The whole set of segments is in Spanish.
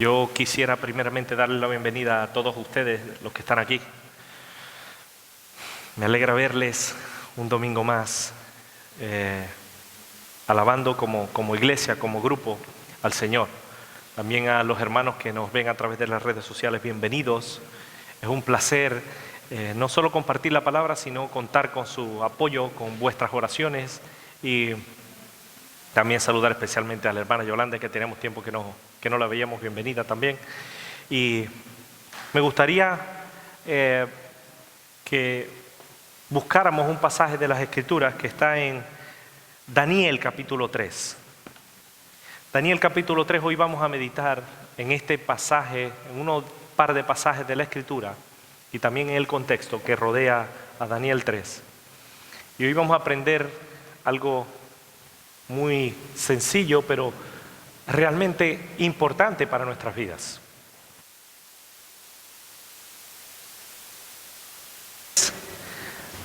Yo quisiera primeramente darle la bienvenida a todos ustedes, los que están aquí. Me alegra verles un domingo más, alabando como iglesia, como grupo al Señor. También a los hermanos que nos ven a través de las redes sociales, bienvenidos. Es un placer no solo compartir la palabra, sino contar con su apoyo, con vuestras oraciones, y también saludar especialmente a la hermana Yolanda, que tenemos tiempo que no la veíamos. Bienvenida también. Y me gustaría que buscáramos un pasaje de las Escrituras que está en Daniel capítulo 3. Daniel capítulo 3, hoy vamos a meditar en este pasaje, en un par de pasajes de la Escritura y también en el contexto que rodea a Daniel 3. Y hoy vamos a aprender algo muy sencillo, pero realmente importante para nuestras vidas.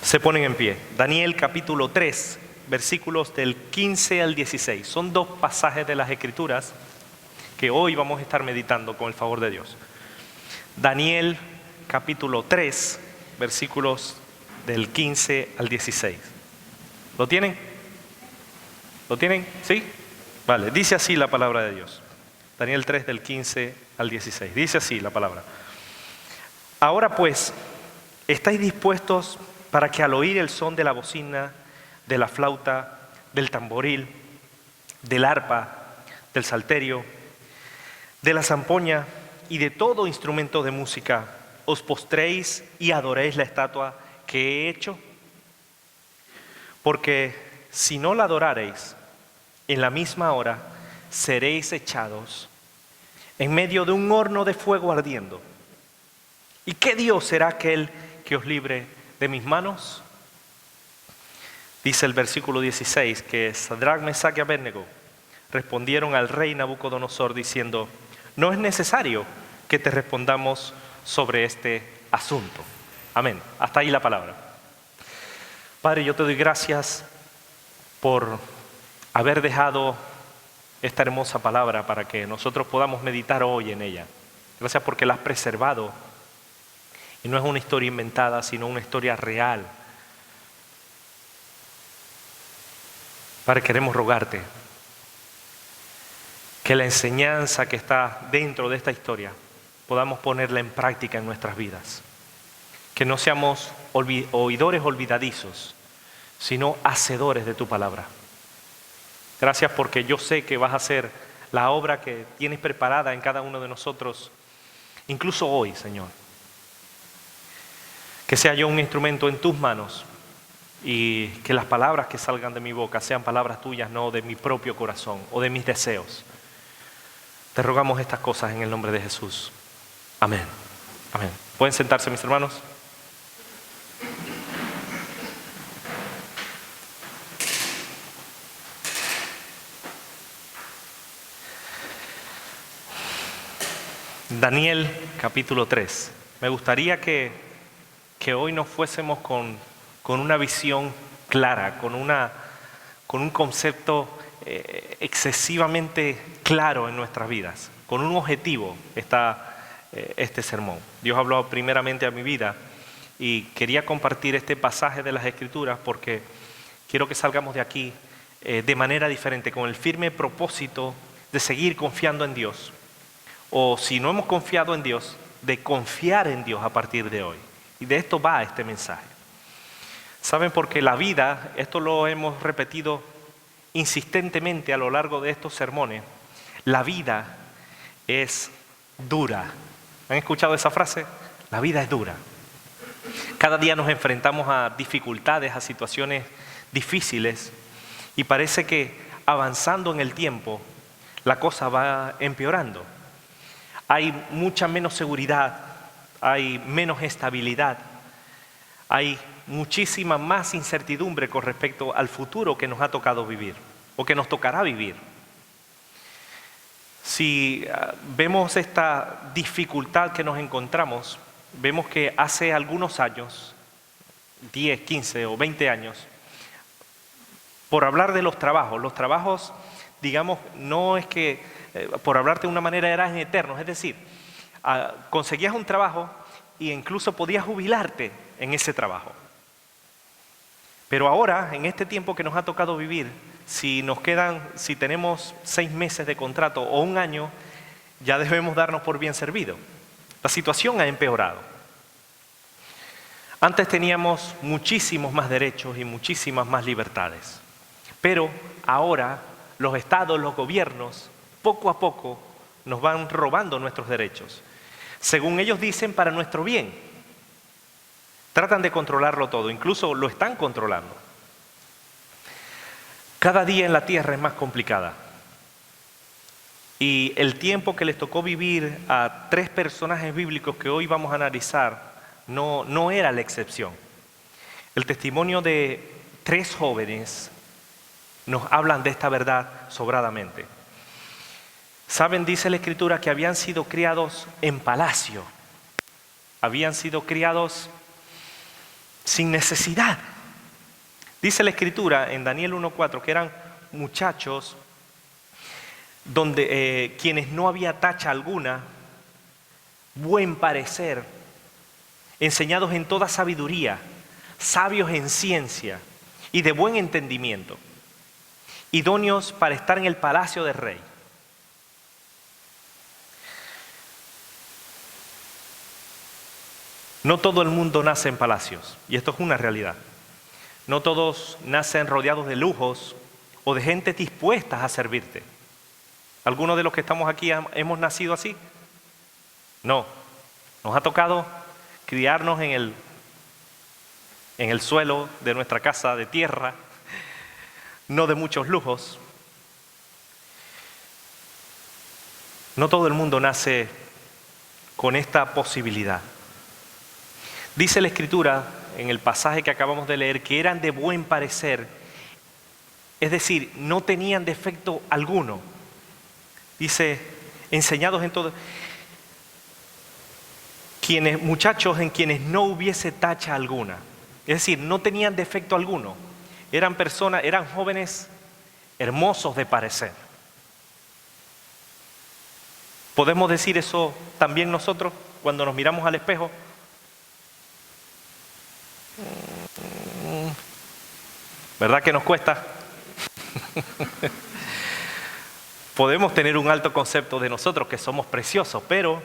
Se ponen en pie. Daniel capítulo 3, versículos del 15 al 16. Son dos pasajes de las Escrituras que hoy vamos a estar meditando con el favor de Dios. Daniel capítulo 3, versículos del 15 al 16. ¿Lo tienen? ¿Lo tienen? ¿Sí? Vale, dice así la palabra de Dios. Daniel 3 del 15 al 16. Dice así la palabra. Ahora pues, ¿estáis dispuestos para que al oír el son de la bocina, de la flauta, del tamboril, del arpa, del salterio, de la zampoña y de todo instrumento de música, os postréis y adoréis la estatua que he hecho? Porque si no la adorareis, en la misma hora seréis echados en medio de un horno de fuego ardiendo. ¿Y qué Dios será aquel que os libre de mis manos? Dice el versículo 16 que Sadrach, Mesach y Abednego respondieron al rey Nabucodonosor diciendo: no es necesario que te respondamos sobre este asunto. Amén. Hasta ahí la palabra. Padre, yo te doy gracias por haber dejado esta hermosa palabra para que nosotros podamos meditar hoy en ella. Gracias porque la has preservado y no es una historia inventada, sino una historia real. Padre, queremos rogarte que la enseñanza que está dentro de esta historia podamos ponerla en práctica en nuestras vidas. Que no seamos oidores olvidadizos, sino hacedores de tu palabra. Gracias porque yo sé que vas a hacer la obra que tienes preparada en cada uno de nosotros, incluso hoy, Señor. Que sea yo un instrumento en tus manos y que las palabras que salgan de mi boca sean palabras tuyas, no de mi propio corazón o de mis deseos. Te rogamos estas cosas en el nombre de Jesús. Amén. Amén. ¿Pueden sentarse, mis hermanos? Daniel capítulo 3. Me gustaría que hoy nos fuésemos con una visión clara, con un concepto excesivamente claro en nuestras vidas. Con un objetivo está este sermón. Dios habló primeramente a mi vida y quería compartir este pasaje de las Escrituras porque quiero que salgamos de aquí de manera diferente, con el firme propósito de seguir confiando en Dios. O si no hemos confiado en Dios, de confiar en Dios a partir de hoy. Y de esto va este mensaje. ¿Saben? Porque la vida, esto lo hemos repetido insistentemente a lo largo de estos sermones, la vida es dura. ¿Han escuchado esa frase? La vida es dura. Cada día nos enfrentamos a dificultades, a situaciones difíciles, y parece que avanzando en el tiempo, la cosa va empeorando. Hay mucha menos seguridad, hay menos estabilidad, hay muchísima más incertidumbre con respecto al futuro que nos ha tocado vivir o que nos tocará vivir. Si vemos esta dificultad que nos encontramos, vemos que hace algunos años, 10, 15 o 20 años, por hablar de los trabajos digamos, no es que, por hablarte de una manera, eran eternos. Es decir, conseguías un trabajo e incluso podías jubilarte en ese trabajo. Pero ahora, en este tiempo que nos ha tocado vivir, si tenemos 6 meses de contrato o un año, ya debemos darnos por bien servido. La situación ha empeorado. Antes teníamos muchísimos más derechos y muchísimas más libertades. Pero ahora los estados, los gobiernos, poco a poco nos van robando nuestros derechos. Según ellos dicen, para nuestro bien. Tratan de controlarlo todo, incluso lo están controlando. Cada día en la tierra es más complicada. Y el tiempo que les tocó vivir a 3 personajes bíblicos que hoy vamos a analizar no era la excepción. El testimonio de 3 jóvenes nos hablan de esta verdad sobradamente. Saben, dice la Escritura, que habían sido criados en palacio. Habían sido criados sin necesidad. Dice la Escritura en Daniel 1:4 que eran muchachos donde quienes no había tacha alguna, buen parecer, enseñados en toda sabiduría, sabios en ciencia y de buen entendimiento, idóneos para estar en el palacio del rey. No todo el mundo nace en palacios, y esto es una realidad. No todos nacen rodeados de lujos o de gente dispuesta a servirte. ¿Algunos de los que estamos aquí hemos nacido así? No. Nos ha tocado criarnos en el suelo de nuestra casa de tierra, no de muchos lujos. No todo el mundo nace con esta posibilidad. Dice la Escritura en el pasaje que acabamos de leer que eran de buen parecer, es decir, no tenían defecto alguno. Dice, enseñados en todo, muchachos en quienes no hubiese tacha alguna. Es decir, no tenían defecto alguno. Eran jóvenes hermosos de parecer. ¿Podemos decir eso también nosotros cuando nos miramos al espejo? ¿Verdad que nos cuesta? Podemos tener un alto concepto de nosotros, que somos preciosos, pero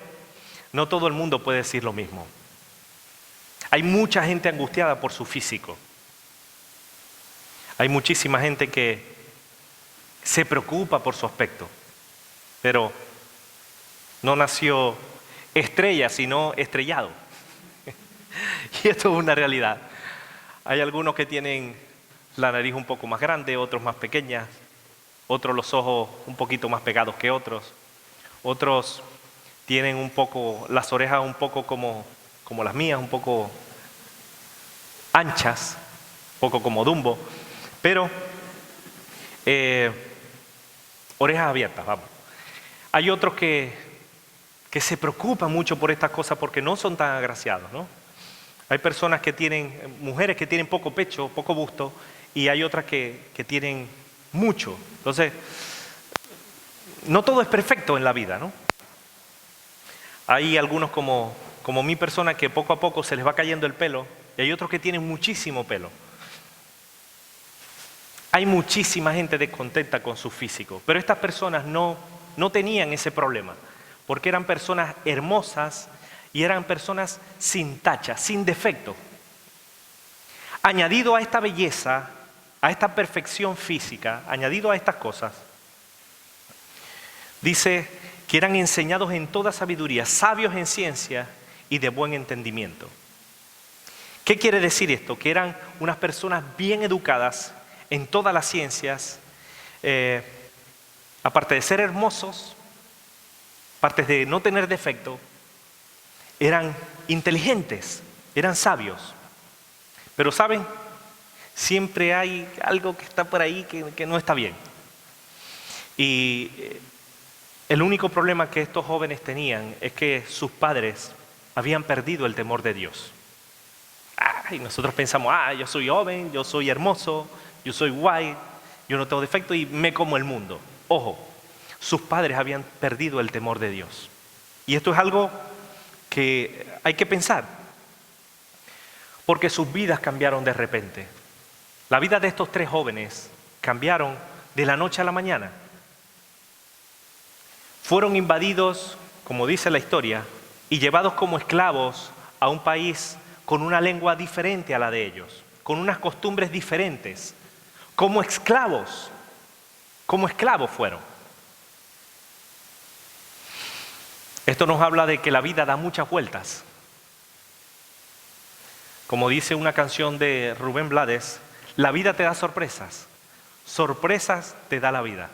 no todo el mundo puede decir lo mismo. Hay mucha gente angustiada por su físico. Hay muchísima gente que se preocupa por su aspecto, pero no nació estrella, sino estrellado. Y esto es una realidad. Hay algunos que tienen la nariz un poco más grande, otros más pequeñas, otros los ojos un poquito más pegados que otros, otros tienen las orejas un poco como las mías, un poco anchas, un poco como Dumbo, pero orejas abiertas, vamos. Hay otros que se preocupan mucho por estas cosas porque no son tan agraciados, ¿no? Hay personas mujeres que tienen poco pecho, poco busto, y hay otras que tienen mucho. Entonces, no todo es perfecto en la vida, ¿no? Hay algunos como mi persona que poco a poco se les va cayendo el pelo, y hay otros que tienen muchísimo pelo. Hay muchísima gente descontenta con su físico, pero estas personas no tenían ese problema, porque eran personas hermosas y eran personas sin tacha, sin defecto. Añadido a esta belleza, a esta perfección física, añadido a estas cosas, dice que eran enseñados en toda sabiduría, sabios en ciencia y de buen entendimiento. ¿Qué quiere decir esto? Que eran unas personas bien educadas en todas las ciencias, aparte de ser hermosos, aparte de no tener defecto, eran inteligentes, eran sabios. Pero ¿saben? Siempre hay algo que está por ahí que no está bien. Y el único problema que estos jóvenes tenían es que sus padres habían perdido el temor de Dios. Y nosotros pensamos, yo soy joven, yo soy hermoso, yo soy guay, yo no tengo defecto y me como el mundo. Ojo, sus padres habían perdido el temor de Dios. Y esto es algo que hay que pensar, porque sus vidas cambiaron de repente. La vida de estos 3 jóvenes cambiaron de la noche a la mañana. Fueron invadidos, como dice la historia, y llevados como esclavos a un país con una lengua diferente a la de ellos, con unas costumbres diferentes, como esclavos fueron. Esto nos habla de que la vida da muchas vueltas. Como dice una canción de Rubén Blades, la vida te da sorpresas, sorpresas te da la vida.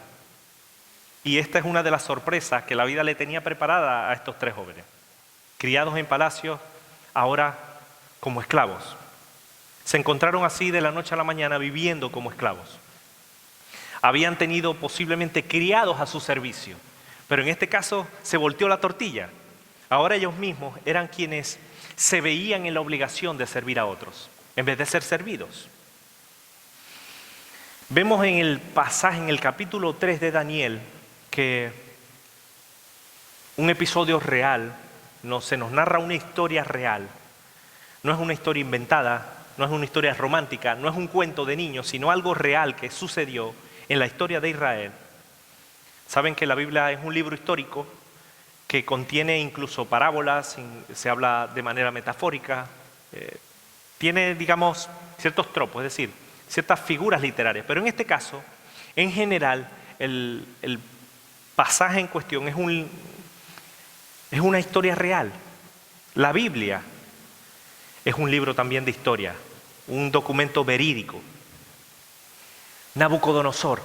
Y esta es una de las sorpresas que la vida le tenía preparada a estos 3 jóvenes. Criados en palacios, ahora como esclavos. Se encontraron así de la noche a la mañana viviendo como esclavos. Habían tenido posiblemente criados a su servicio, pero en este caso se volteó la tortilla. Ahora ellos mismos eran quienes se veían en la obligación de servir a otros, en vez de ser servidos. Vemos en el pasaje, en el capítulo 3 de Daniel, que un episodio real, se nos narra una historia real. No es una historia inventada, no es una historia romántica, no es un cuento de niños, sino algo real que sucedió en la historia de Israel. Saben que la Biblia es un libro histórico que contiene incluso parábolas, se habla de manera metafórica, tiene, digamos, ciertos tropos, es decir, ciertas figuras literarias. Pero en este caso, en general, el pasaje en cuestión es una historia real. La Biblia es un libro también de historia, un documento verídico. Nabucodonosor,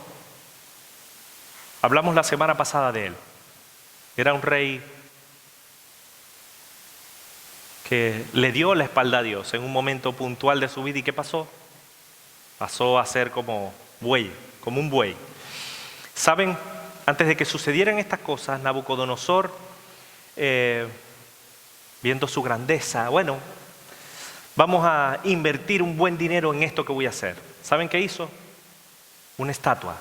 hablamos la semana pasada de él. Era un rey que le dio la espalda a Dios en un momento puntual de su vida. ¿Y qué pasó? Pasó a ser como un buey. ¿Saben? Antes de que sucedieran estas cosas, Nabucodonosor, viendo su grandeza, bueno, vamos a invertir un buen dinero en esto que voy a hacer. ¿Saben qué hizo? Una estatua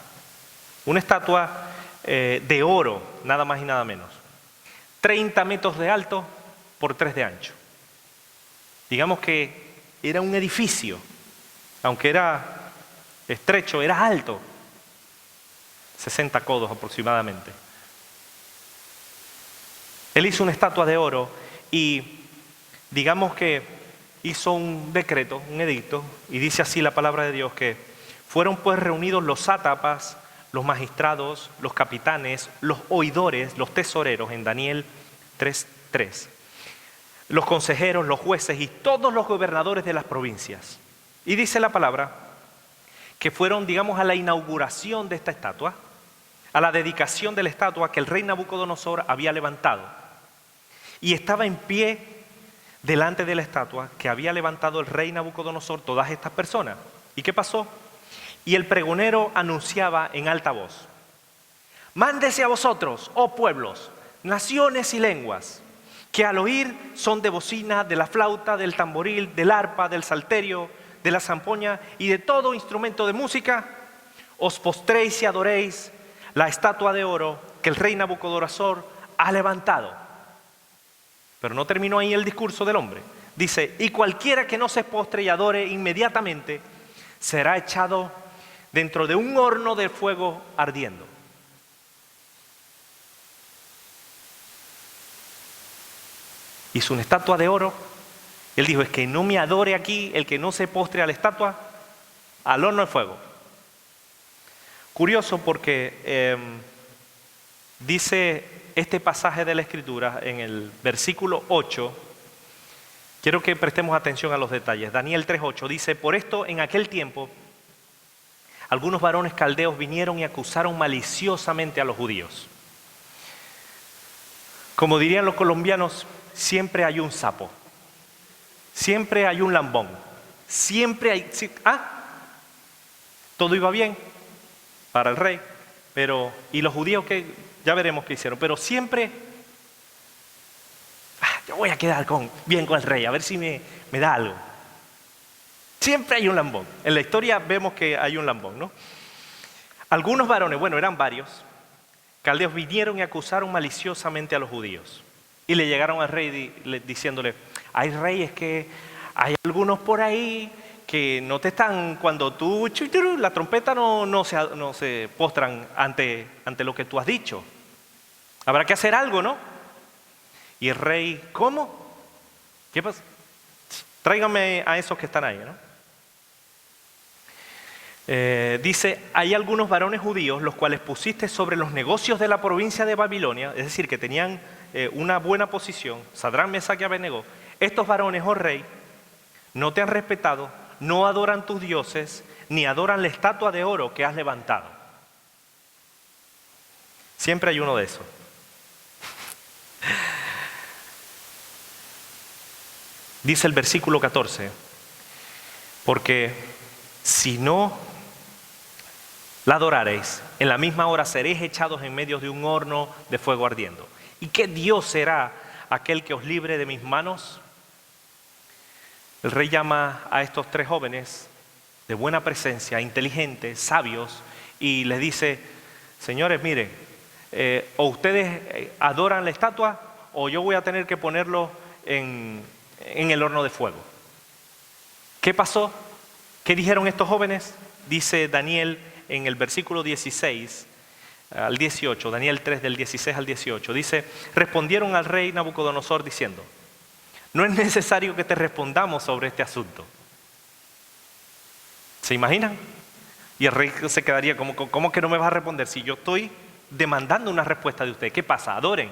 de oro, nada más y nada menos. 30 metros de alto por 3 de ancho. Digamos que era un edificio, aunque era estrecho, era alto. 60 codos aproximadamente. Él hizo una estatua de oro y digamos que hizo un decreto, un edicto, y dice así la palabra de Dios, que fueron pues reunidos los sátrapas, los magistrados, los capitanes, los oidores, los tesoreros, en Daniel 3:3, los consejeros, los jueces y todos los gobernadores de las provincias. Y dice la palabra que fueron, digamos, a la inauguración de esta estatua, a la dedicación de la estatua que el rey Nabucodonosor había levantado. Y estaba en pie delante de la estatua que había levantado el rey Nabucodonosor todas estas personas. ¿Y qué pasó? Y el pregonero anunciaba en alta voz: mándese a vosotros, oh pueblos, naciones y lenguas, que al oír son de bocina, de la flauta, del tamboril, del arpa, del salterio, de la zampoña y de todo instrumento de música, os postréis y adoréis la estatua de oro que el rey Nabucodonosor ha levantado. Pero no terminó ahí el discurso del hombre. Dice: y cualquiera que no se postre y adore inmediatamente será echado dentro de un horno de fuego ardiendo. Hizo una estatua de oro. Él dijo: es que no me adore aquí el que no se postre a la estatua, al horno de fuego. Curioso porque dice este pasaje de la Escritura en el versículo 8, quiero que prestemos atención a los detalles. Daniel 3:8 dice: por esto en aquel tiempo algunos varones caldeos vinieron y acusaron maliciosamente a los judíos. Como dirían los colombianos, siempre hay un sapo, siempre hay un lambón, siempre hay... todo iba bien para el rey, pero... y los judíos, que ya veremos qué hicieron, pero siempre... yo voy a quedar bien con el rey, a ver si me da algo. Siempre hay un lambón. En la historia vemos que hay un lambón, ¿no? Algunos varones, bueno, eran varios, caldeos vinieron y acusaron maliciosamente a los judíos. Y le llegaron al rey diciéndole, hay reyes que hay algunos por ahí que no te están, cuando tú, la trompeta no se postran ante lo que tú has dicho. Habrá que hacer algo, ¿no? Y el rey, ¿cómo? ¿Qué pasa? Tráigame a esos que están ahí, ¿no? Dice, hay algunos varones judíos los cuales pusiste sobre los negocios de la provincia de Babilonia, es decir, que tenían una buena posición, Sadrach, Mesach y Abednego. Estos varones, oh rey, no te han respetado, no adoran tus dioses, ni adoran la estatua de oro que has levantado. Siempre hay uno de esos. Dice el versículo 14, porque si no la adoraréis, en la misma hora seréis echados en medio de un horno de fuego ardiendo. ¿Y qué Dios será aquel que os libre de mis manos? El rey llama a estos tres jóvenes de buena presencia, inteligentes, sabios, y les dice, señores, miren, o ustedes adoran la estatua, o yo voy a tener que ponerlo en el horno de fuego. ¿Qué pasó? ¿Qué dijeron estos jóvenes? Dice Daniel en el versículo 16 al 18, Daniel 3 del 16 al 18, dice, respondieron al rey Nabucodonosor diciendo, no es necesario que te respondamos sobre este asunto. ¿Se imaginan? Y el rey se quedaría como, ¿cómo que no me vas a responder si yo estoy demandando una respuesta de usted? ¿Qué pasa? Adoren.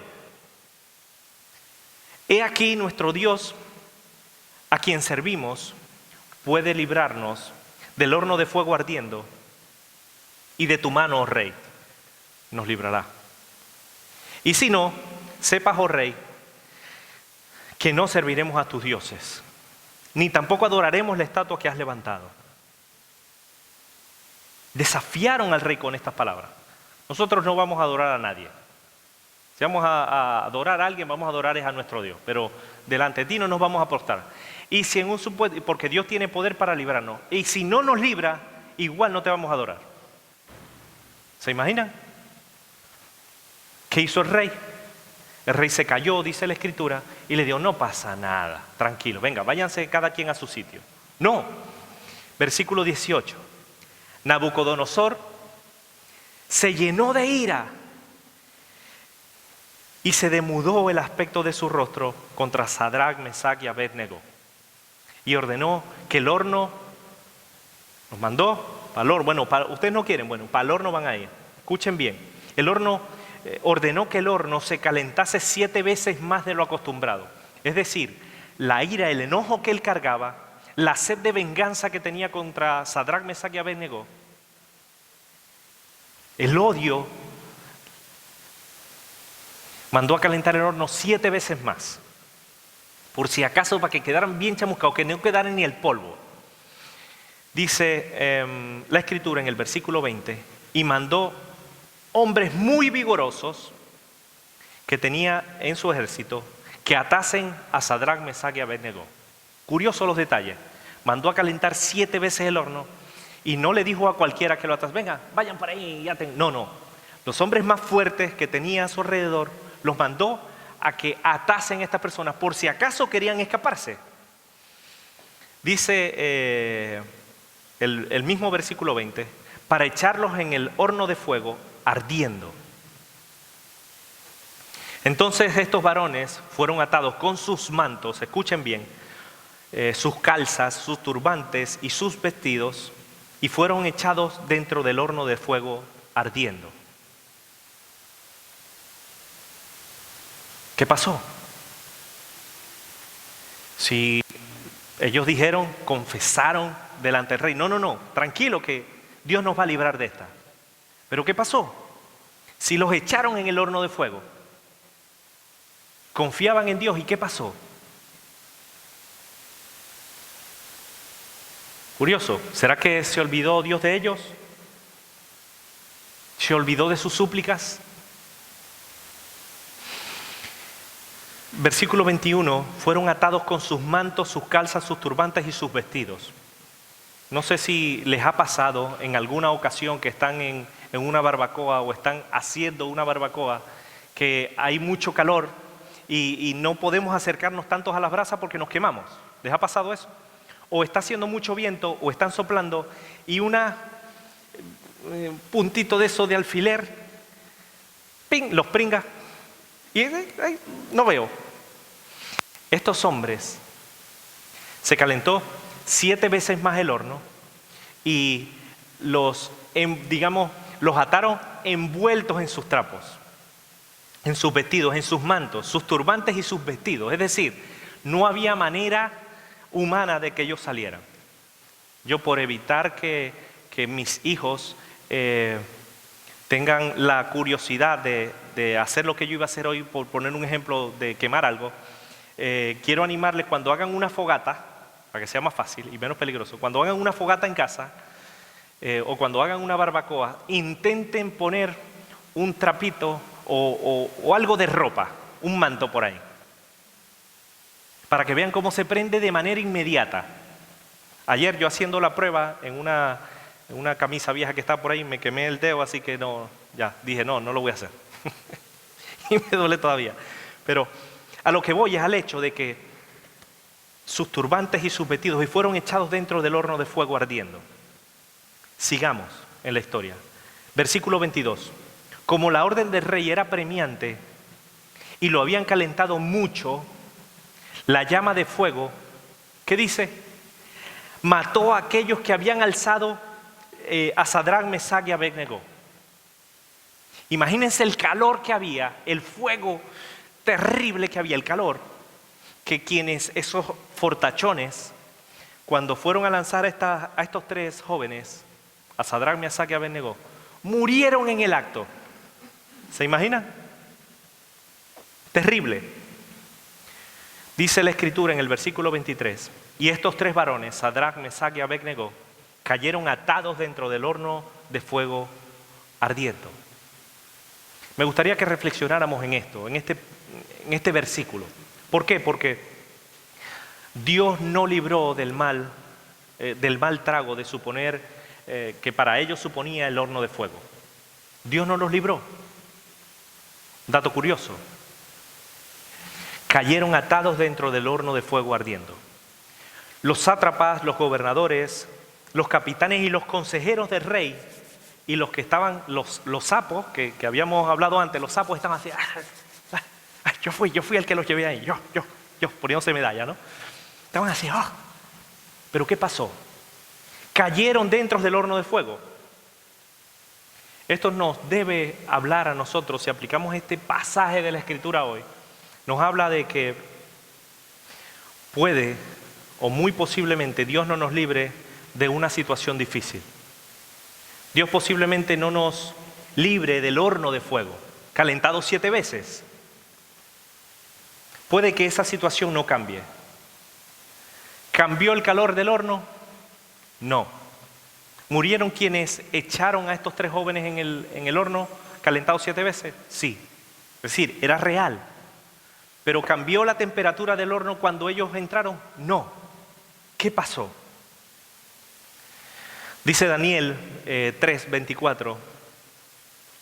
He aquí nuestro Dios, a quien servimos, puede librarnos del horno de fuego ardiendo y de tu mano, oh rey, nos librará. Y si no, sepas, oh rey, que no serviremos a tus dioses, ni tampoco adoraremos la estatua que has levantado. Desafiaron al rey con estas palabras. Nosotros no vamos a adorar a nadie. Si vamos a adorar a alguien, vamos a adorar a nuestro Dios, pero delante de ti no nos vamos a prostrar. Y si en un supuesto, porque Dios tiene poder para librarnos, y si no nos libra, igual no te vamos a adorar. ¿Se imaginan? ¿Qué hizo el rey? El rey se cayó, dice la Escritura, y le dijo, no pasa nada, tranquilo, venga, váyanse cada quien a su sitio. No, versículo 18, Nabucodonosor se llenó de ira y se demudó el aspecto de su rostro contra Sadrach, Mesach y Abednego. Y ordenó que el horno, nos mandó para el horno, bueno, ustedes no quieren, bueno, para el horno van a ir. Escuchen bien, el horno, ordenó que el horno se calentase 7 veces más de lo acostumbrado. Es decir, la ira, el enojo que él cargaba, la sed de venganza que tenía contra Sadrach, Mesach y Abednego, el odio, mandó a calentar el horno 7 veces más, por si acaso para que quedaran bien chamuscados, que no quedaran ni el polvo. Dice la Escritura en el versículo 20, y mandó hombres muy vigorosos que tenía en su ejército que atasen a Sadrach, Mesach y Abednego. Curiosos los detalles. Mandó a calentar 7 veces el horno y no le dijo a cualquiera que lo atase, venga, vayan por ahí y aten. No. Los hombres más fuertes que tenía a su alrededor los mandó a que atasen a estas personas por si acaso querían escaparse. Dice el mismo versículo 20, para echarlos en el horno de fuego ardiendo. Entonces estos varones fueron atados con sus mantos, escuchen bien, sus calzas, sus turbantes y sus vestidos, y fueron echados dentro del horno de fuego ardiendo. ¿Qué pasó? Si ellos dijeron, confesaron delante del rey, no, tranquilo que Dios nos va a librar de esta. ¿Pero qué pasó? Si los echaron en el horno de fuego, confiaban en Dios, ¿y qué pasó? Curioso, ¿será que se olvidó Dios de ellos? ¿Se olvidó de sus súplicas? Versículo 21, fueron atados con sus mantos, sus calzas, sus turbantes y sus vestidos. No sé si les ha pasado en alguna ocasión que están en en una barbacoa o están haciendo una barbacoa, que hay mucho calor y no podemos acercarnos tantos a las brasas porque nos quemamos. ¿Les ha pasado eso? O está haciendo mucho viento o están soplando y un puntito de eso de alfiler, ¡ping!, los pringa y no veo. Estos hombres, se calentó 7 veces más el horno y los ataron envueltos en sus trapos, en sus vestidos, en sus mantos, sus turbantes y sus vestidos. Es decir, no había manera humana de que ellos salieran. Yo, por evitar que mis hijos tengan la curiosidad de hacer lo que yo iba a hacer hoy, por poner un ejemplo de quemar algo, quiero animarles cuando hagan una fogata, para que sea más fácil y menos peligroso, cuando hagan una fogata en casa o cuando hagan una barbacoa, intenten poner un trapito o algo de ropa, un manto por ahí, para que vean cómo se prende de manera inmediata. Ayer yo haciendo la prueba en una camisa vieja que está por ahí, me quemé el dedo, así que dije no lo voy a hacer. Y me duele todavía. Pero a lo que voy es al hecho de que sus turbantes y sus vestidos y fueron echados dentro del horno de fuego ardiendo. Sigamos en la historia. Versículo 22. Como la orden del rey era premiante y lo habían calentado mucho, la llama de fuego, ¿qué dice? Mató a aquellos que habían alzado a Sadrach, Mesach y Abednego. Imagínense el calor que había, el fuego terrible que había, el calor, que esos fortachones, cuando fueron a lanzar a estos 3 jóvenes, a Sadrach, Mesach y Abednego, murieron en el acto. ¿Se imaginan? Terrible. Dice la Escritura en el versículo 23, y estos 3 varones, Sadrach, Mesach y Abednego, cayeron atados dentro del horno de fuego ardiendo. Me gustaría que reflexionáramos en esto, en este versículo. ¿Por qué? Porque Dios no libró del mal trago de suponer que para ellos suponía el horno de fuego. Dios no los libró. Dato curioso. Cayeron atados dentro del horno de fuego ardiendo. Los sátrapas, los gobernadores, los capitanes y los consejeros del rey y los que estaban, los sapos, que habíamos hablado antes, los sapos estaban así, yo fui el que los llevé ahí, yo, poniéndose medalla, ¿no? Estaban así, ¿pero qué pasó? Cayeron dentro del horno de fuego. Esto nos debe hablar a nosotros, si aplicamos este pasaje de la Escritura hoy, nos habla de que puede o muy posiblemente Dios no nos libre de una situación difícil. Dios posiblemente no nos libre del horno de fuego, calentado 7 veces. Puede que esa situación no cambie. ¿Cambió el calor del horno? No. ¿Murieron quienes echaron a estos 3 jóvenes en el horno calentado 7 veces? Sí. Es decir, era real. ¿Pero cambió la temperatura del horno cuando ellos entraron? No. ¿Qué pasó? Dice Daniel 3:24,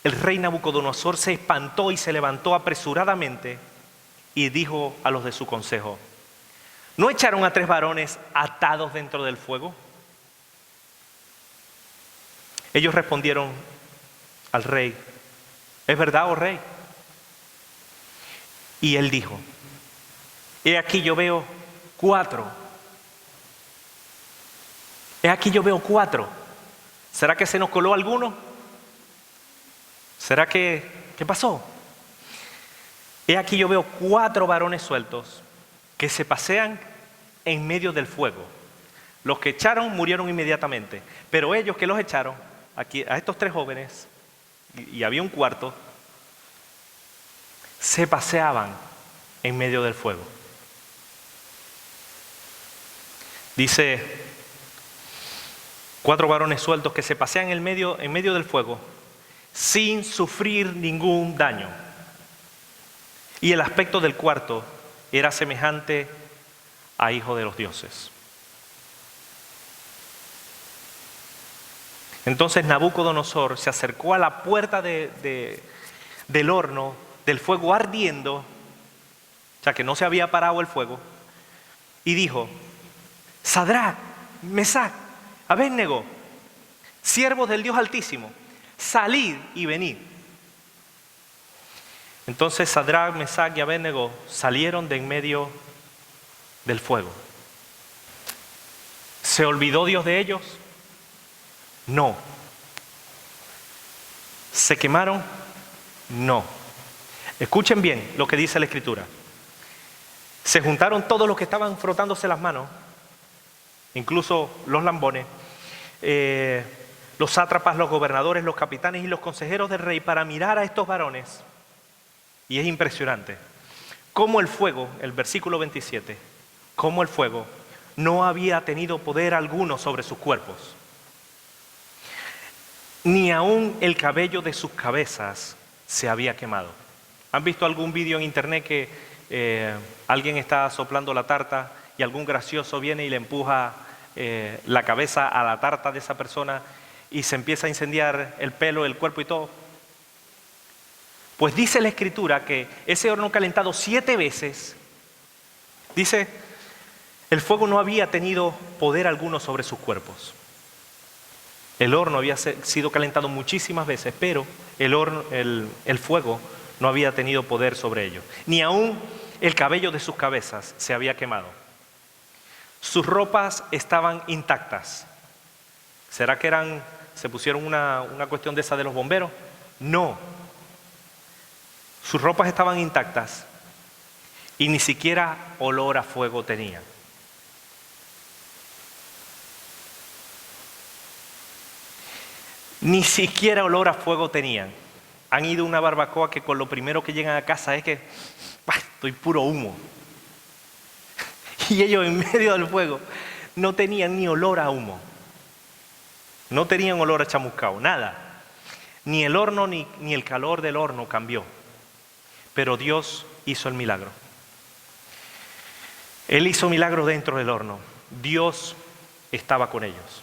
el rey Nabucodonosor se espantó y se levantó apresuradamente y dijo a los de su consejo, ¿no echaron a 3 varones atados dentro del fuego? Ellos respondieron al rey, ¿es verdad, oh rey? Y él dijo, he aquí yo veo 4. He aquí yo veo 4. ¿Será que se nos coló alguno? ¿Será que qué pasó? He aquí yo veo 4 varones sueltos que se pasean en medio del fuego. Los que echaron murieron inmediatamente, pero ellos que los echaron, aquí a estos 3 jóvenes, y había un cuarto, se paseaban en medio del fuego. Dice, 4 varones sueltos que se pasean en medio del fuego sin sufrir ningún daño. Y el aspecto del cuarto era semejante a hijo de los dioses. Entonces Nabucodonosor se acercó a la puerta del horno, del fuego ardiendo, o sea que no se había parado el fuego, y dijo: Sadrac, Mesac, Abednego, siervos del Dios Altísimo, salid y venid. Entonces Sadrac, Mesac y Abednego salieron de en medio del fuego. ¿Se olvidó Dios de ellos? No. ¿Se quemaron? No. Escuchen bien lo que dice la Escritura. Se juntaron todos los que estaban frotándose las manos, incluso los lambones, los sátrapas, los gobernadores, los capitanes y los consejeros del rey, para mirar a estos varones. Y es impresionante cómo el fuego, el versículo 27, cómo el fuego no había tenido poder alguno sobre sus cuerpos, ni aún el cabello de sus cabezas se había quemado. ¿Han visto algún vídeo en internet que alguien está soplando la tarta y algún gracioso viene y le empuja la cabeza a la tarta de esa persona y se empieza a incendiar el pelo, el cuerpo y todo? Pues dice la Escritura que ese horno calentado 7 veces, dice, el fuego no había tenido poder alguno sobre sus cuerpos. El horno había sido calentado muchísimas veces, pero el fuego no había tenido poder sobre ellos. Ni aún el cabello de sus cabezas se había quemado. Sus ropas estaban intactas. ¿Será que se pusieron una cuestión de esa de los bomberos? No. Sus ropas estaban intactas y ni siquiera olor a fuego tenían. Ni siquiera olor a fuego tenían. Han ido a una barbacoa que con lo primero que llegan a casa es que estoy puro humo. Y ellos en medio del fuego no tenían ni olor a humo. No tenían olor a chamuscado, nada. Ni el horno ni el calor del horno cambió. Pero Dios hizo el milagro. Él hizo milagros dentro del horno. Dios estaba con ellos.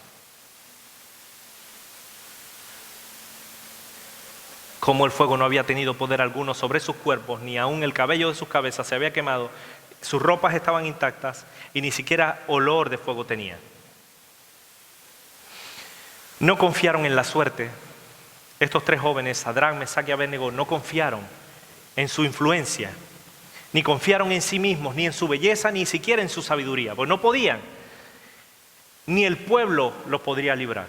Como el fuego no había tenido poder alguno sobre sus cuerpos, ni aún el cabello de sus cabezas se había quemado, sus ropas estaban intactas y ni siquiera olor de fuego tenía. No confiaron en la suerte. Estos 3 jóvenes, Sadrac, Mesac y Abednego, no confiaron en su influencia, ni confiaron en sí mismos, ni en su belleza, ni siquiera en su sabiduría, pues no podían. Ni el pueblo los podría librar.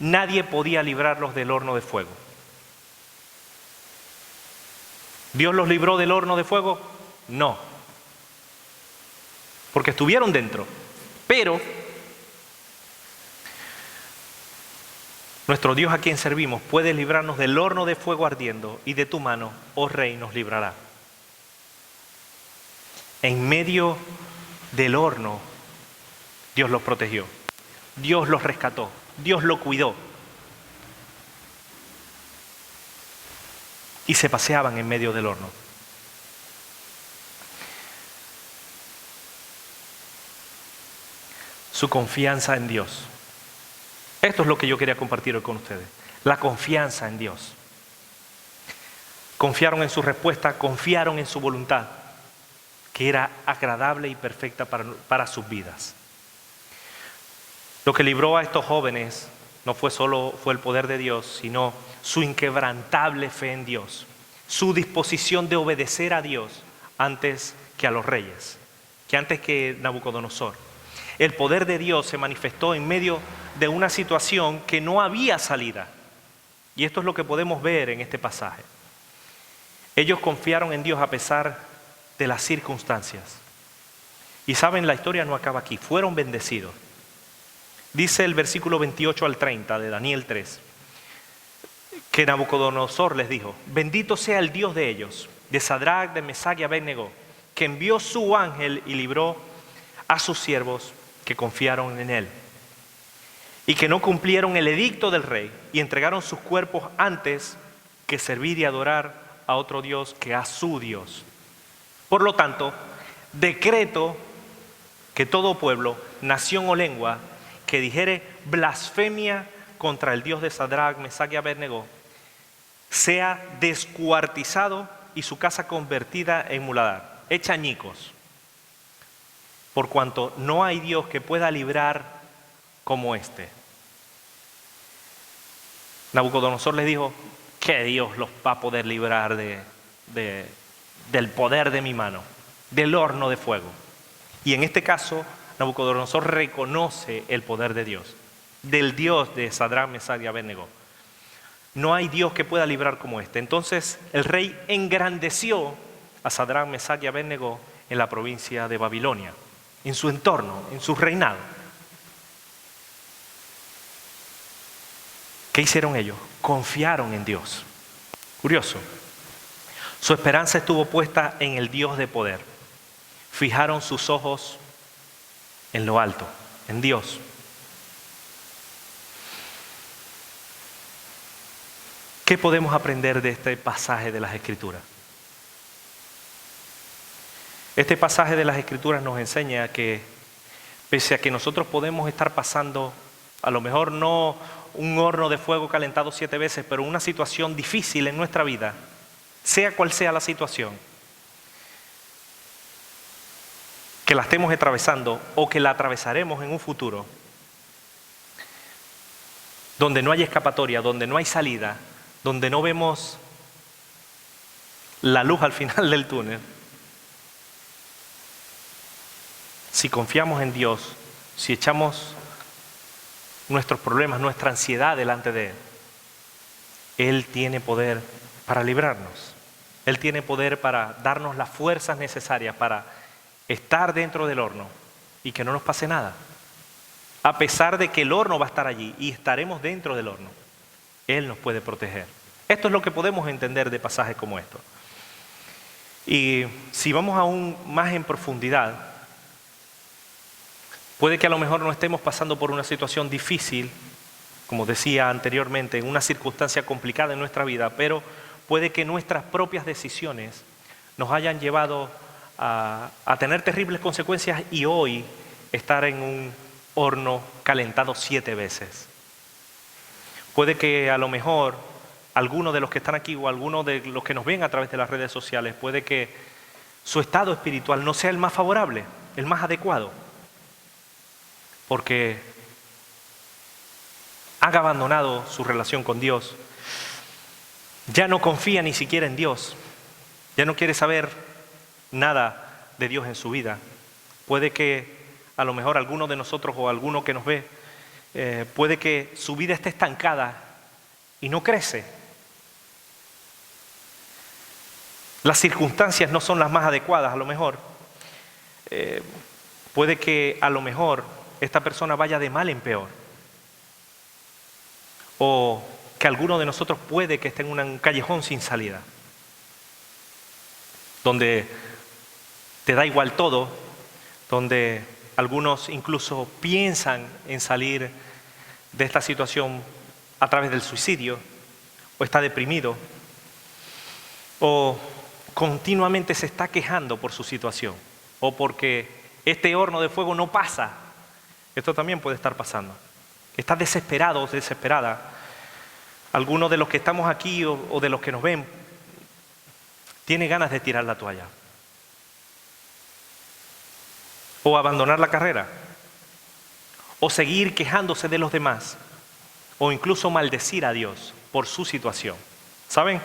Nadie podía librarlos del horno de fuego. ¿Dios los libró del horno de fuego? No. Porque estuvieron dentro. Pero nuestro Dios a quien servimos puede librarnos del horno de fuego ardiendo, y de tu mano, oh Rey, nos librará. En medio del horno, Dios los protegió. Dios los rescató. Dios los cuidó. Y se paseaban en medio del horno. Su confianza en Dios. Esto es lo que yo quería compartir hoy con ustedes. La confianza en Dios. Confiaron en su respuesta, confiaron en su voluntad, que era agradable y perfecta para sus vidas. Lo que libró a estos jóvenes no fue solo el poder de Dios, sino su inquebrantable fe en Dios, su disposición de obedecer a Dios antes que a los reyes, que antes que Nabucodonosor. El poder de Dios se manifestó en medio de una situación que no había salida. Y esto es lo que podemos ver en este pasaje. Ellos confiaron en Dios a pesar de las circunstancias. Y saben, la historia no acaba aquí. Fueron bendecidos. Dice el versículo 28 al 30 de Daniel 3, que Nabucodonosor les dijo: bendito sea el Dios de ellos, de Sadrac, de Mesac y Abednego, que envió su ángel y libró a sus siervos que confiaron en él, y que no cumplieron el edicto del rey y entregaron sus cuerpos antes que servir y adorar a otro Dios que a su Dios. Por lo tanto, decreto que todo pueblo, nación o lengua que dijere blasfemia contra el Dios de Sadrach, Mesach y Abednego sea descuartizado y su casa convertida en muladar, hecha añicos, por cuanto no hay Dios que pueda librar como este. Nabucodonosor les dijo, ¿qué Dios los va a poder librar del poder de mi mano, del horno de fuego? Y en este caso, Nabucodonosor reconoce el poder de Dios, del Dios de Sadrach, Mesach y Abednego. No hay Dios que pueda librar como este. Entonces el rey engrandeció a Sadrach, Mesach y Abednego en la provincia de Babilonia, en su entorno, en su reinado. ¿Qué hicieron ellos? Confiaron en Dios. Curioso. Su esperanza estuvo puesta en el Dios de poder. Fijaron sus ojos en lo alto, en Dios. ¿Qué podemos aprender de este pasaje de las Escrituras? Este pasaje de las Escrituras nos enseña que pese a que nosotros podemos estar pasando, a lo mejor no un horno de fuego calentado 7 veces, pero una situación difícil en nuestra vida, sea cual sea la situación, que la estemos atravesando o que la atravesaremos en un futuro, donde no hay escapatoria, donde no hay salida, donde no vemos la luz al final del túnel. Si confiamos en Dios, si echamos nuestros problemas, nuestra ansiedad delante de Él, Él tiene poder para librarnos. Él tiene poder para darnos las fuerzas necesarias para estar dentro del horno y que no nos pase nada. A pesar de que el horno va a estar allí y estaremos dentro del horno, Él nos puede proteger. Esto es lo que podemos entender de pasajes como estos. Y si vamos aún más en profundidad, puede que a lo mejor no estemos pasando por una situación difícil, como decía anteriormente, en una circunstancia complicada en nuestra vida, pero puede que nuestras propias decisiones nos hayan llevado a tener terribles consecuencias y hoy estar en un horno calentado 7 veces. Puede que a lo mejor algunos de los que están aquí o algunos de los que nos ven a través de las redes sociales, puede que su estado espiritual no sea el más favorable, el más adecuado, porque han abandonado su relación con Dios, ya no confía ni siquiera en Dios, ya no quiere saber nada de Dios en su vida. Puede que a lo mejor alguno de nosotros o alguno que nos ve, puede que su vida esté estancada y no crece. Las circunstancias no son las más adecuadas, a lo mejor. Puede que a lo mejor esta persona vaya de mal en peor. O que alguno de nosotros puede que esté en un callejón sin salida, donde te da igual todo, donde algunos incluso piensan en salir de esta situación a través del suicidio, o está deprimido, o continuamente se está quejando por su situación, o porque este horno de fuego no pasa. Esto también puede estar pasando. Estás desesperado o desesperada. Algunos de los que estamos aquí o de los que nos ven tiene ganas de tirar la toalla o abandonar la carrera o seguir quejándose de los demás o incluso maldecir a Dios por su situación. ¿Saben?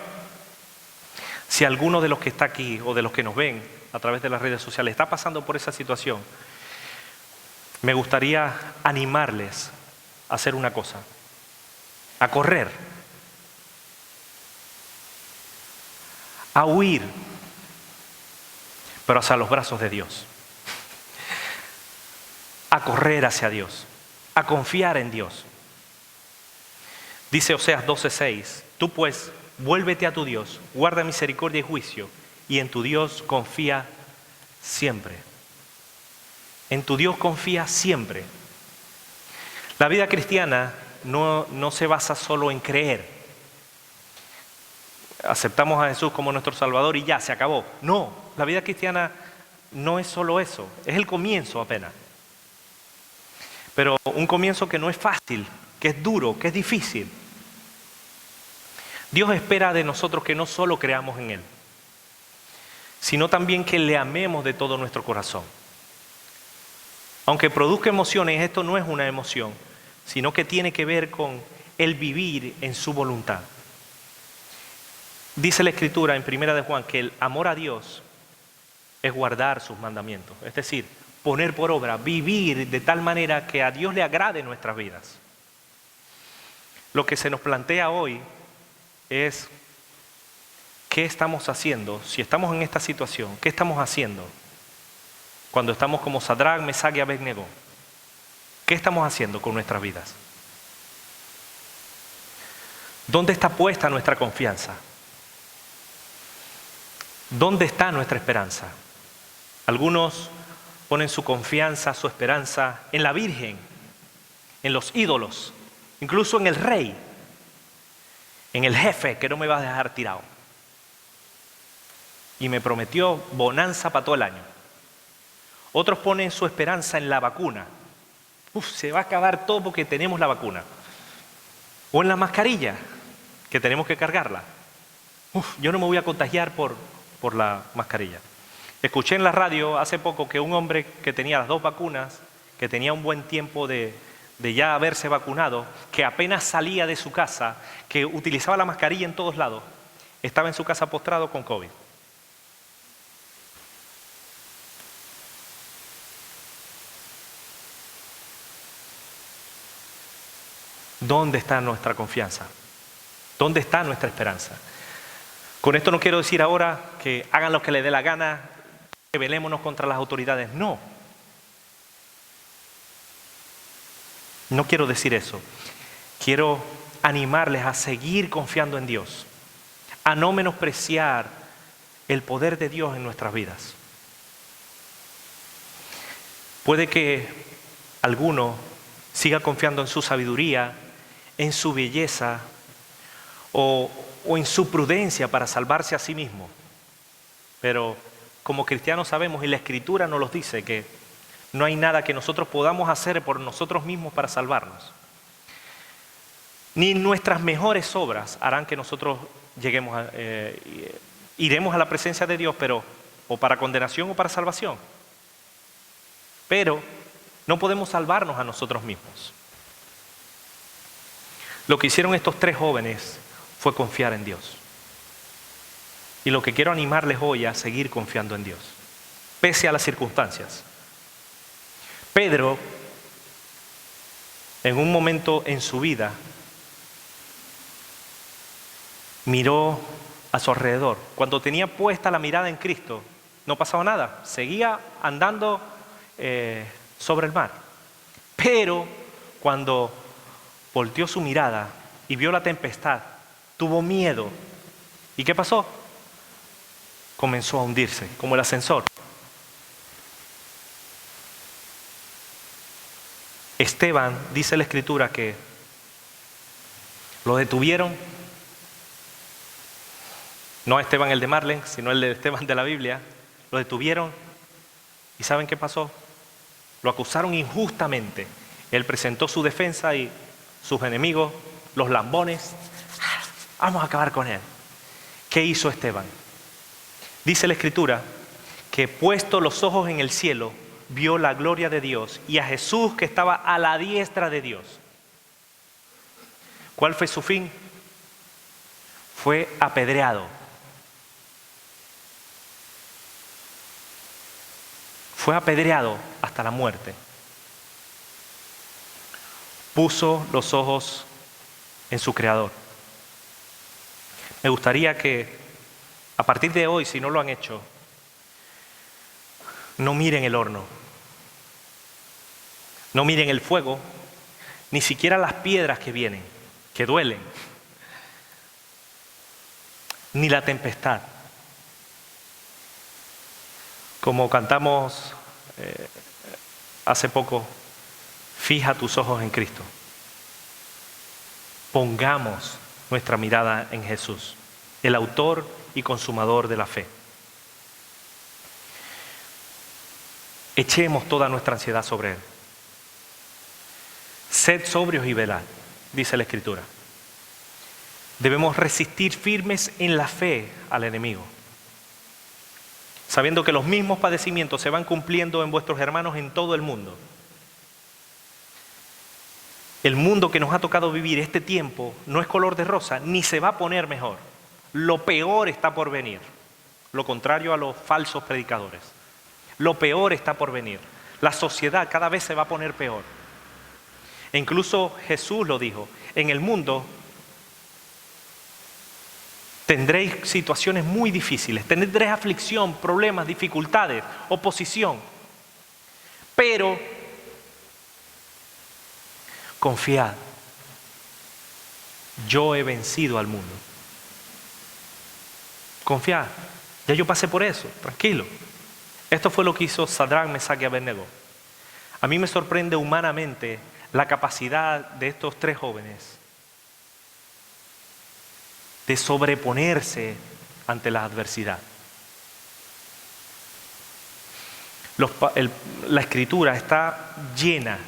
Si alguno de los que está aquí o de los que nos ven a través de las redes sociales está pasando por esa situación, me gustaría animarles a hacer una cosa, a correr, a huir, pero hacia los brazos de Dios, a correr hacia Dios, a confiar en Dios. Dice Oseas 12:6, tú pues vuélvete a tu Dios, guarda misericordia y juicio, y en tu Dios confía siempre. En tu Dios confía siempre. La vida cristiana no se basa solo en creer. Aceptamos a Jesús como nuestro Salvador y ya, se acabó. No, la vida cristiana no es solo eso, es el comienzo apenas. Pero un comienzo que no es fácil, que es duro, que es difícil. Dios espera de nosotros que no solo creamos en Él, sino también que le amemos de todo nuestro corazón. Aunque produzca emociones, esto no es una emoción, sino que tiene que ver con el vivir en su voluntad. Dice la Escritura en 1 de Juan que el amor a Dios es guardar sus mandamientos, es decir, poner por obra, vivir de tal manera que a Dios le agrade nuestras vidas. Lo que se nos plantea hoy es qué estamos haciendo, si estamos en esta situación, qué estamos haciendo cuando estamos como Sadrac, Mesac y Abednego. ¿Qué estamos haciendo con nuestras vidas? ¿Dónde está puesta nuestra confianza? ¿Dónde está nuestra esperanza? Algunos ponen su confianza, su esperanza en la Virgen, en los ídolos, incluso en el rey, en el jefe que no me va a dejar tirado. Y me prometió bonanza para todo el año. Otros ponen su esperanza en la vacuna. Se va a acabar todo porque tenemos la vacuna. O en la mascarilla, que tenemos que cargarla. Yo no me voy a contagiar por la mascarilla. Escuché en la radio hace poco que un hombre que tenía las 2 vacunas, que tenía un buen tiempo de ya haberse vacunado, que apenas salía de su casa, que utilizaba la mascarilla en todos lados, estaba en su casa postrado con COVID. ¿Dónde está nuestra confianza? ¿Dónde está nuestra esperanza? Con esto no quiero decir ahora que hagan lo que les dé la gana, rebelémonos contra las autoridades. No. No quiero decir eso. Quiero animarles a seguir confiando en Dios, a no menospreciar el poder de Dios en nuestras vidas. Puede que alguno siga confiando en su sabiduría, en su belleza o en su prudencia para salvarse a sí mismo. Pero como cristianos sabemos, y la Escritura nos los dice, que no hay nada que nosotros podamos hacer por nosotros mismos para salvarnos. Ni nuestras mejores obras harán que nosotros iremos a la presencia de Dios, pero o para condenación o para salvación. Pero no podemos salvarnos a nosotros mismos. Lo que hicieron estos 3 jóvenes fue confiar en Dios. Y lo que quiero animarles hoy es a seguir confiando en Dios, pese a las circunstancias. Pedro, en un momento en su vida, miró a su alrededor. Cuando tenía puesta la mirada en Cristo, no pasaba nada. Seguía andando sobre el mar. Pero cuando volteó su mirada y vio la tempestad, tuvo miedo. ¿Y qué pasó? Comenzó a hundirse, como el ascensor. Esteban, dice la Escritura, que lo detuvieron. No a Esteban el de Marlen, sino el de Esteban de la Biblia. Lo detuvieron. ¿Y saben qué pasó? Lo acusaron injustamente. Él presentó su defensa y sus enemigos, los lambones, vamos a acabar con él. ¿Qué hizo Esteban? Dice la Escritura que puesto los ojos en el cielo, vio la gloria de Dios y a Jesús que estaba a la diestra de Dios. ¿Cuál fue su fin? Fue apedreado. Fue apedreado hasta la muerte. Puso los ojos en su Creador. Me gustaría que a partir de hoy, si no lo han hecho, no miren el horno, no miren el fuego, ni siquiera las piedras que vienen, que duelen, ni la tempestad. Como cantamos hace poco, fija tus ojos en Cristo. Pongamos nuestra mirada en Jesús, el autor y consumador de la fe. Echemos toda nuestra ansiedad sobre Él. Sed sobrios y velad. dice la Escritura. Debemos resistir firmes en la fe al enemigo, sabiendo que los mismos padecimientos se van cumpliendo en vuestros hermanos en todo el mundo. El mundo que nos ha tocado vivir este tiempo no es color de rosa, ni se va a poner mejor. Lo peor está por venir, lo contrario a los falsos predicadores. Lo peor está por venir. La sociedad cada vez se va a poner peor. E incluso Jesús lo dijo, en el mundo tendréis situaciones muy difíciles, tendréis aflicción, problemas, dificultades, oposición. Pero confiad, yo he vencido al mundo. Confiad, ya yo pasé por eso, tranquilo. Esto fue lo que hizo Sadrach, Mesach y Abednego. A mí me sorprende humanamente la capacidad de estos tres jóvenes de sobreponerse ante la adversidad. La Escritura está llena,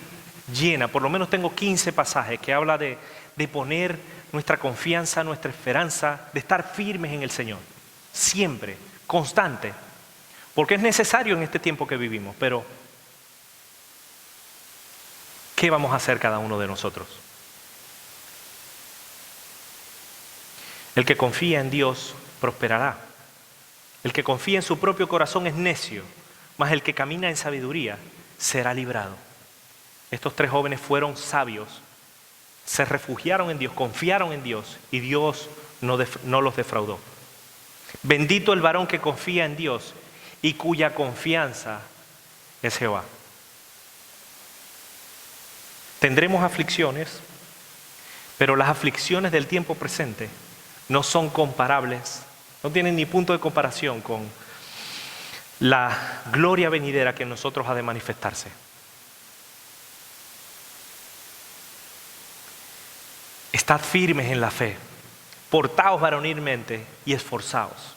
por lo menos tengo 15 pasajes que habla de poner nuestra confianza, nuestra esperanza, de estar firmes en el Señor, siempre, constante, porque es necesario en este tiempo que vivimos, pero ¿qué vamos a hacer cada uno de nosotros? El que confía en Dios prosperará. El que confía en su propio corazón es necio, mas el que camina en sabiduría será librado. Estos tres jóvenes fueron sabios, se refugiaron en Dios, confiaron en Dios y Dios no los defraudó. Bendito el varón que confía en Dios y cuya confianza es Jehová. Tendremos aflicciones, pero las aflicciones del tiempo presente no son comparables, no tienen ni punto de comparación con la gloria venidera que en nosotros ha de manifestarse. Estad firmes en la fe, portaos varonilmente y esforzaos,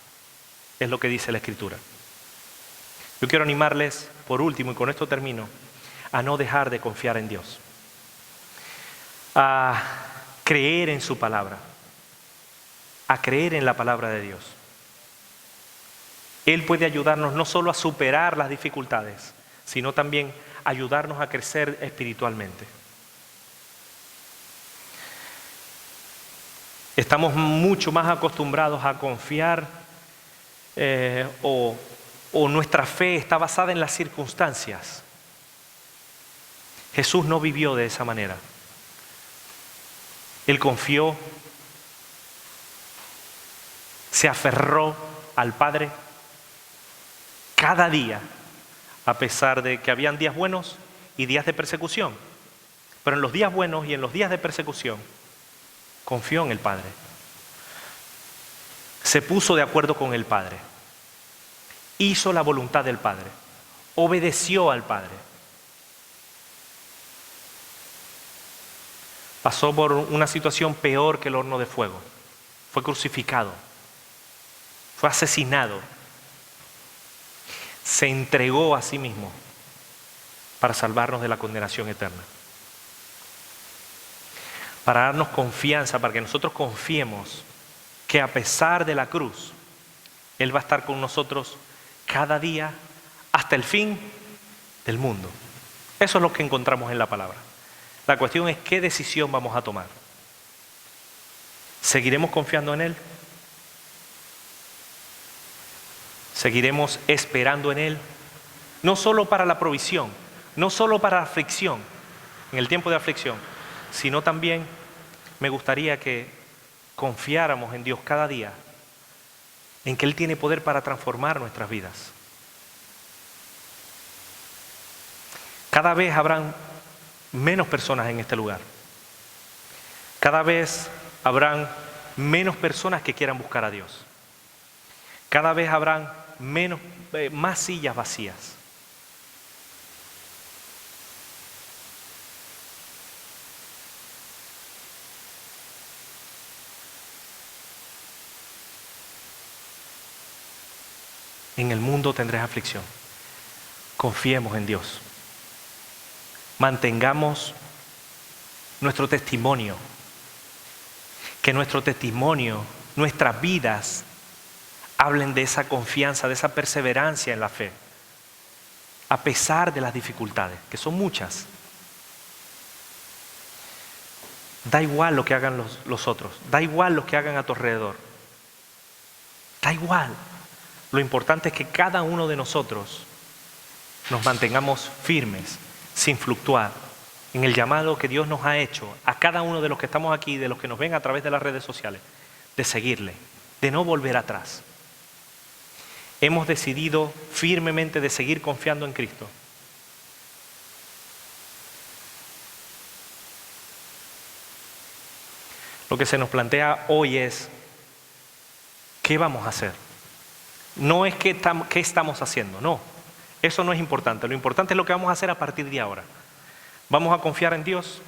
es lo que dice la Escritura. Yo quiero animarles, por último, y con esto termino, a no dejar de confiar en Dios, a creer en su palabra, a creer en la palabra de Dios. Él puede ayudarnos no solo a superar las dificultades, sino también ayudarnos a crecer espiritualmente. Estamos mucho más acostumbrados a confiar o nuestra fe está basada en las circunstancias. Jesús no vivió de esa manera. Él confió, se aferró al Padre cada día, a pesar de que habían días buenos y días de persecución. Pero en los días buenos y en los días de persecución, confió en el Padre. Se puso de acuerdo con el Padre. Hizo la voluntad del Padre. Obedeció al Padre. Pasó por una situación peor que el horno de fuego. Fue crucificado. Fue asesinado. Se entregó a sí mismo para salvarnos de la condenación eterna. Para darnos confianza, para que nosotros confiemos que a pesar de la cruz, Él va a estar con nosotros cada día hasta el fin del mundo. Eso es lo que encontramos en la palabra. La cuestión es qué decisión vamos a tomar. ¿Seguiremos confiando en Él? ¿Seguiremos esperando en Él? No solo para la provisión, no solo para la aflicción, en el tiempo de aflicción, sino también me gustaría que confiáramos en Dios cada día, en que Él tiene poder para transformar nuestras vidas. Cada vez habrán menos personas en este lugar. Cada vez habrán menos personas que quieran buscar a Dios. Cada vez habrán más sillas vacías. En el mundo tendréis aflicción. Confiemos en Dios. Mantengamos nuestro testimonio Que nuestro testimonio, nuestras vidas, hablen de esa confianza, de esa perseverancia en la fe, a pesar de las dificultades, que son muchas. Da igual lo que hagan los otros, da igual lo que hagan a tu alrededor, da igual. Lo importante es que cada uno de nosotros nos mantengamos firmes, sin fluctuar, en el llamado que Dios nos ha hecho a cada uno de los que estamos aquí, de los que nos ven a través de las redes sociales, de seguirle, de no volver atrás. Hemos decidido firmemente de seguir confiando en Cristo. Lo que se nos plantea hoy es, ¿qué vamos a hacer? No es qué estamos haciendo, no. Eso no es importante. Lo importante es lo que vamos a hacer a partir de ahora. Vamos a confiar en Dios.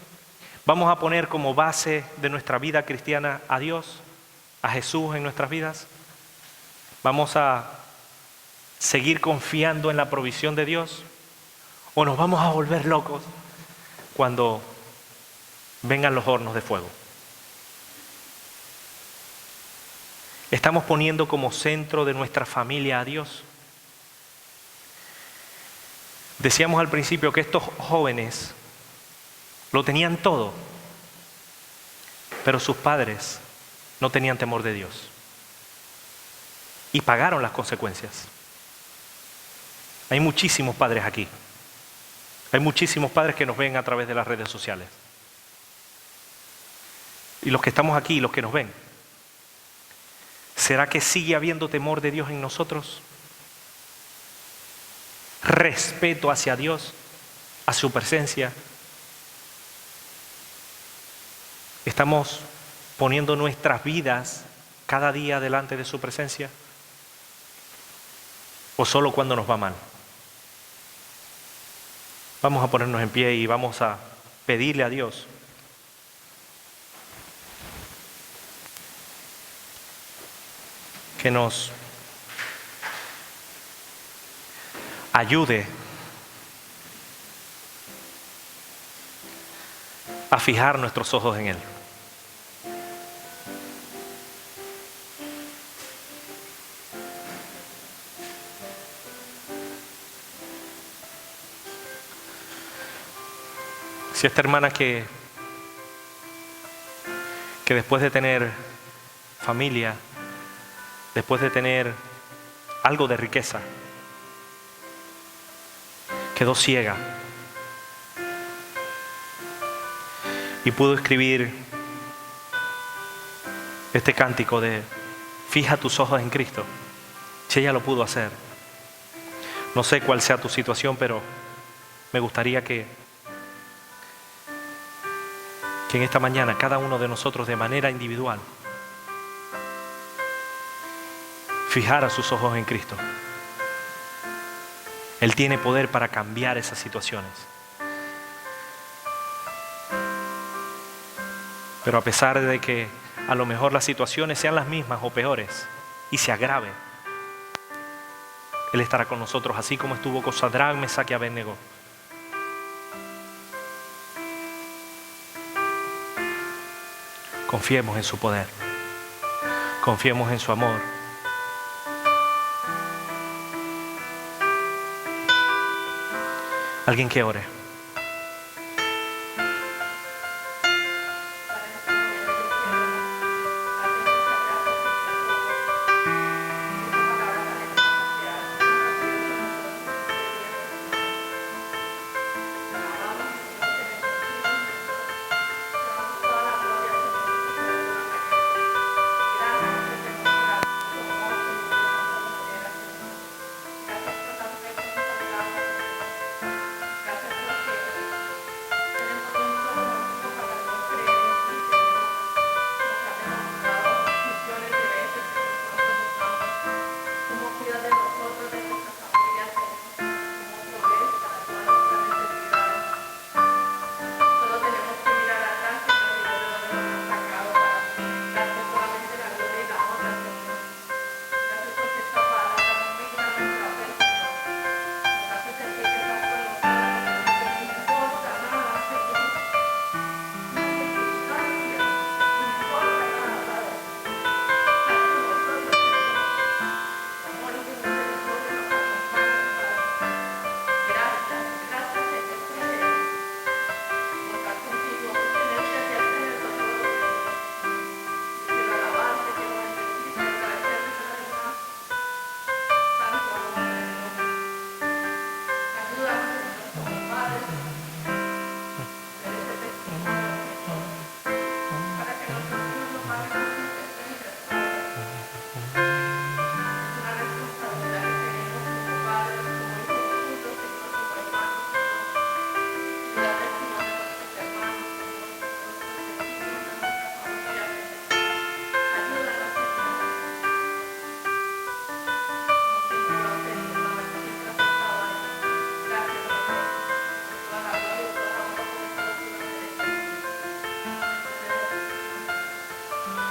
Vamos a poner como base de nuestra vida cristiana a Dios, a Jesús en nuestras vidas. Vamos a seguir confiando en la provisión de Dios. O nos vamos a volver locos cuando vengan los hornos de fuego. ¿Estamos poniendo como centro de nuestra familia a Dios? Decíamos al principio que estos jóvenes lo tenían todo, pero sus padres no tenían temor de Dios y pagaron las consecuencias. Hay muchísimos padres aquí. Hay muchísimos padres que nos ven a través de las redes sociales. Y los que estamos aquí, los que nos ven, ¿será que sigue habiendo temor de Dios en nosotros? Respeto hacia Dios, a su presencia. ¿Estamos poniendo nuestras vidas cada día delante de su presencia? ¿O solo cuando nos va mal? Vamos a ponernos en pie y vamos a pedirle a Dios que nos ayude a fijar nuestros ojos en Él. Si esta hermana que después de tener familia, después de tener algo de riqueza, quedó ciega y pudo escribir este cántico de fija tus ojos en Cristo. Si ella lo pudo hacer, no sé cuál sea tu situación, pero me gustaría que en esta mañana cada uno de nosotros de manera individual fijara sus ojos en Cristo. Él tiene poder para cambiar esas situaciones. Pero a pesar de que a lo mejor las situaciones sean las mismas o peores y se agrave, Él estará con nosotros, así como estuvo con Sadrac, Mesac y Abednego. Confiemos en su poder. Confiemos en su amor. Alguien que ore.